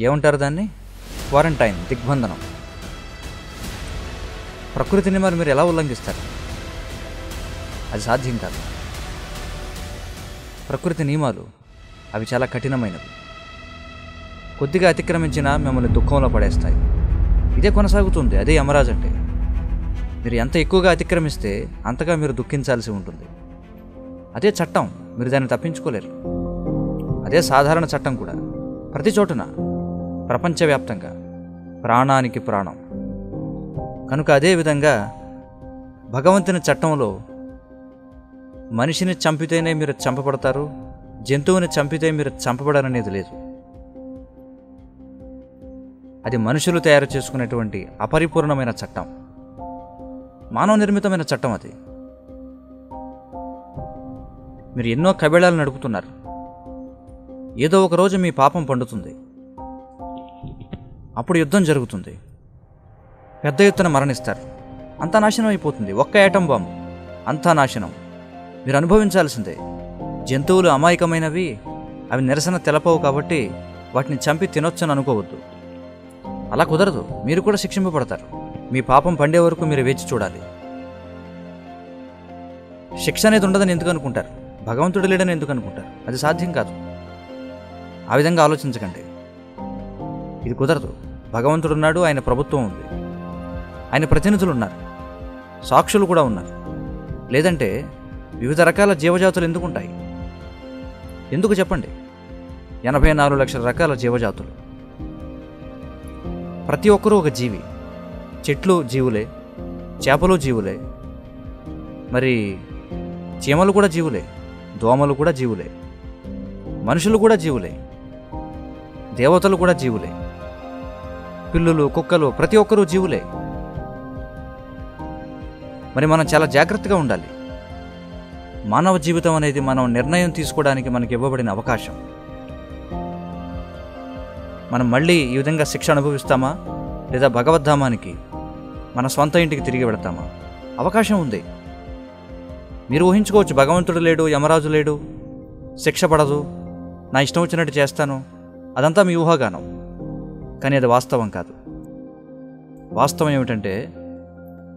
ఏమంటారు దాన్ని? క్వారంటైన్, దిగ్బంధనం. ప్రకృతిని మరి మీరు ఎలా ఉల్లంఘిస్తారు? అది సాధ్యం కాదు. ప్రకృతి నియమాలు అవి చాలా కఠినమైనవి. కొద్దిగా అతిక్రమించినా మిమ్మల్ని దుఃఖంలో పడేస్తాయి. ఇదే కొనసాగుతుంది. అదే యమరాజు అంటే. మీరు ఎంత ఎక్కువగా అతిక్రమిస్తే అంతగా మీరు దుఃఖించాల్సి ఉంటుంది. అదే చట్టం, మీరు దాన్ని తప్పించుకోలేరు. అదే సాధారణ చట్టం కూడా, ప్రతి చోటున, ప్రపంచవ్యాప్తంగా, ప్రాణానికి ప్రాణం. కనుక అదేవిధంగా భగవంతుని చట్టంలో మనిషిని చంపితేనే మీరు చంపబడతారు, జంతువుని చంపితే మీరు చంపబడరనేది లేదు. అది మనుషులు తయారు చేసుకునేటువంటి అపరిపూర్ణమైన చట్టం, మానవ నిర్మితమైన చట్టం. అది మీరు ఎన్నో కబేళాలు నడుపుతున్నారు. ఏదో ఒక రోజు మీ పాపం పండుతుంది. అప్పుడు యుద్ధం జరుగుతుంది. పెద్ద ఎత్తున మరణిస్తారు. అంతా నాశనం అయిపోతుంది. ఒక్క యాటం బాంబు, అంతా నాశనం. మీరు అనుభవించాల్సిందే. జంతువులు అమాయకమైనవి, అవి నిరసన తెలపవు కాబట్టి వాటిని చంపి తినొచ్చని అనుకోవద్దు. అలా కుదరదు. మీరు కూడా శిక్షింపబడతారు. మీ పాపం పండే వరకు మీరు వేచి చూడాలి. శిక్ష అనేది ఉండదని ఎందుకు అనుకుంటారు? భగవంతుడు లేడని ఎందుకు అనుకుంటారు? అది సాధ్యం కాదు. ఆ విధంగా ఆలోచించకండి. ఇది కుదరదు. భగవంతుడు ఉన్నాడు, ఆయన ప్రభుత్వం ఉంది, ఆయన ప్రతినిధులు ఉన్నారు, సాక్షులు కూడా ఉన్నారు. లేదంటే వివిధ రకాల జీవజాతులు ఎందుకు ఉంటాయి? ఎందుకు చెప్పండి? 84 లక్షల రకాల జీవజాతులు. ప్రతి ఒక్కరూ ఒక జీవి. చెట్లు జీవులే, చేపలు జీవులే, మరి చీమలు కూడా జీవులే, దోమలు కూడా జీవులే, మనుషులు కూడా జీవులే, దేవతలు కూడా జీవులే, పిల్లులు, కుక్కలు, ప్రతి ఒక్కరూ జీవులే. మరి మనం చాలా జాగ్రత్తగా ఉండాలి. మానవ జీవితం అనేది మనం నిర్ణయం తీసుకోవడానికి మనకి ఇవ్వబడిన అవకాశం. మనం మళ్ళీ ఈ విధంగా శిక్ష అనుభవిస్తామా, లేదా భగవద్ధామానికి, మన స్వంత ఇంటికి తిరిగి వెళతామా? అవకాశం ఉంది. మీరు ఊహించుకోవచ్చు, భగవంతుడు లేడు, యమరాజు లేడు, శిక్ష పడదు, నా ఇష్టం వచ్చినట్టు చేస్తాను. అదంతా మీ ఊహాగానం. కానీ అది వాస్తవం కాదు. వాస్తవం ఏమిటంటే,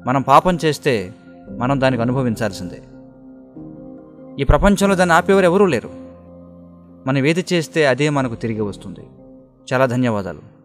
మనం పాపం చేస్తే మనం దానికి అనుభవించాల్సిందే. ఈ ప్రపంచంలో దాన్ని ఆపేవారు ఎవరూ లేరు. మనం ఏది చేస్తే అదే మనకు తిరిగి వస్తుంది. చాలా ధన్యవాదాలు.